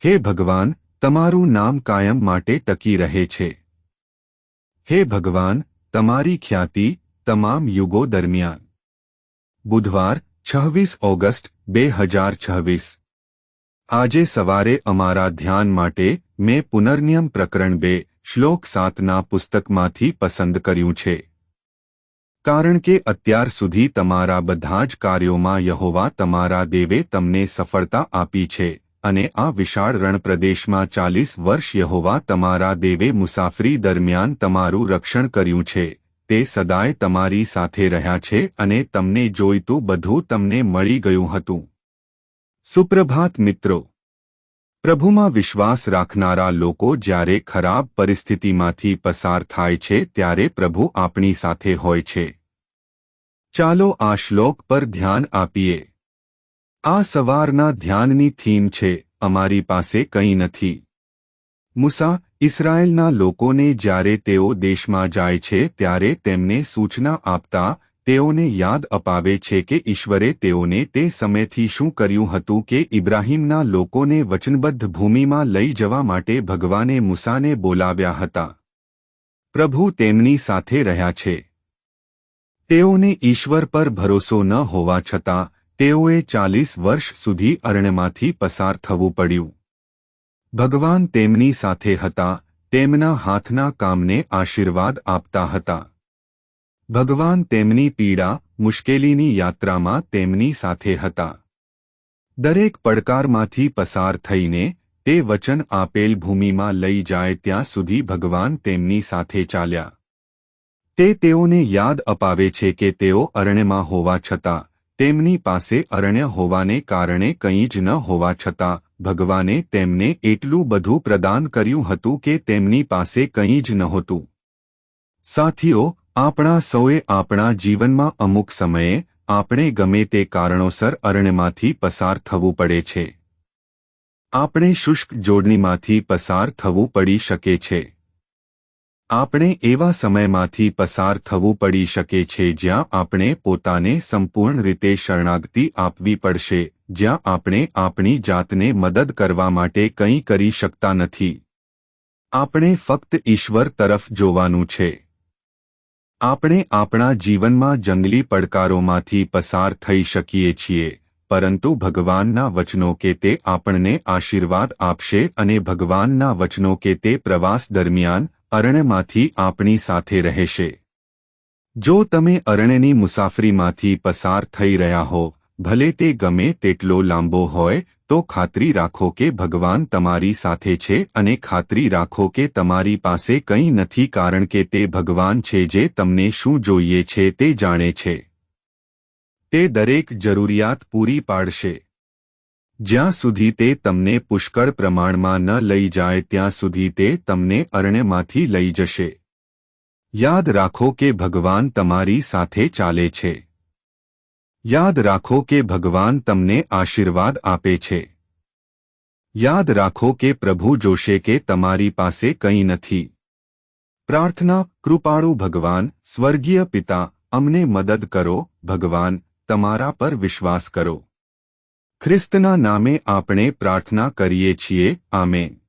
હે ભગવાન, તમારું નામ કાયમ માટે ટકી રહે છે. હે ભગવાન, તમારી ખ્યાતિ તમામ યુગો દરમિયાન. બુધવાર 26 ઓગસ્ટ 2026. આજે સવારે અમારા ધ્યાન માટે મેં પુનર્નિયમ પ્રકરણ 2 શ્લોક 7ના પુસ્તકમાંથી પસંદ કર્યું છે. કારણ કે અત્યાર સુધી તમારા બધા જ કાર્યોમાં યહોવા તમારા દેવે તમને સફળતા આપી છે અને આ વિશાળ રણપ્રદેશમાં 40 વર્ષ યહોવા તમારા દેવે મુસાફરી દરમિયાન તમારું રક્ષણ કર્યું છે. તે સદાય તમારી સાથે રહ્યા છે અને તમને જોઈતું બધું તમને મળી ગયું હતું. સુપ્રભાત મિત્રો. પ્રભુમાં વિશ્વાસ રાખનારા લોકો જ્યારે ખરાબ પરિસ્થિતિમાંથી પસાર થાય છે ત્યારે પ્રભુ આપણી સાથે હોય છે. ચાલો આ શ્લોક પર ધ્યાન આપીએ. આ સવારના ધ્યાનની થીમ છે, અમારી પાસે કંઈ નથી. મૂસા ઇસ્રાયેલના લોકોને જ્યારે તેઓ દેશમાં જાય છે ત્યારે તેમને સૂચના આપતા તેઓને યાદ અપાવે છે કે ઈશ્વરે તેઓને તે સમયથી શું કર્યું હતું કે ઇબ્રાહીમના લોકોને વચનબદ્ધ ભૂમિમાં લઈ જવા માટે ભગવાને મૂસાને બોલાવ્યા હતા. પ્રભુ તેમની સાથે રહ્યા છે. તેઓને ઈશ્વર પર ભરોસો ન હોવા છતાં તેઓએ 40 વર્ષ સુધી અરણ્યમાંથી પસાર થવું પડ્યું. ભગવાન તેમની સાથે હતા, તેમના હાથના કામને આશીર્વાદ આપતા હતા. ભગવાન તેમની પીડા મુશ્કેલીની યાત્રામાં તેમની સાથે હતા. દરેક પડકારમાંથી પસાર થઈને તે વચન આપેલ ભૂમિમાં લઈ જાય ત્યાં સુધી ભગવાન તેમની સાથે ચાલ્યા. તે તેઓને યાદ અપાવે છે કે તેઓ અરણ્યમાં હોવા છતાં તેમની પાસે અરણ્ય હોવાને કારણે કંઈ જ ન હોવા છતાં ભગવાને તેમને એટલું બધું પ્રદાન કર્યું હતું કે તેમની પાસે કંઈ જ નહોતું. સાથીઓ, આપણા સૌએ આપણા જીવનમાં અમુક સમયે આપણે ગમે તે કારણોસર અરણ્યમાંથી પસાર થવું પડે છે. આપણે શુષ્ક જોડણીમાંથી પસાર થવું પડી શકે છે. આપણે એવા સમયમાંથી પસાર થવું પડી શકે છે જ્યાં આપણે પોતાને સંપૂર્ણ રીતે શરણાગતિ આપવી પડશે, જ્યાં આપણે આપણી જાતને મદદ કરવા માટે કંઈ કરી શકતા નથી. આપણે ફક્ત ઈશ્વર તરફ જોવાનું છે. આપણે આપણા જીવનમાં જંગલી પડકારોમાંથી પસાર થઈ શકીએ છીએ, પરંતુ ભગવાનના વચનો કે તે આપણને આશીર્વાદ આપશે અને ભગવાનના વચનો કે તે પ્રવાસ દરમિયાન અરણ્યમાંથી આપણી સાથે રહેશે. જો તમે અરણ્યની મુસાફરીમાંથી પસાર થઈ રહ્યા હો, ભલે તે ગમે તેટલો લાંબો હોય, તો ખાતરી રાખો કે ભગવાન તમારી સાથે છે અને ખાતરી રાખો કે તમારી પાસે કંઈ નથી કારણ કે તે ભગવાન છે જે તમને શું જોઈએ છે તે જાણે છે. તે દરેક જરૂરિયાત પૂરી પાડશે. જ્યાં સુધી તે તમને પુષ્કળ પ્રમાણમાં ન લઈ જાય ત્યાં સુધી તે તમને અરણ્યમાંથી લઈ જશે. યાદ રાખો કે ભગવાન તમારી સાથે ચાલે છે. યાદ રાખો કે ભગવાન તમને આશીર્વાદ આપે છે. યાદ રાખો કે પ્રભુ જોશે કે તમારી પાસે કંઈ નથી. પ્રાર્થના. કૃપાળુ ભગવાન, સ્વર્ગીય પિતા, અમને મદદ કરો. ભગવાન, તમારા પર વિશ્વાસ કરો. ખ્રિસ્તના નામે આપણે પ્રાર્થના કરીએ છીએ. આમેન.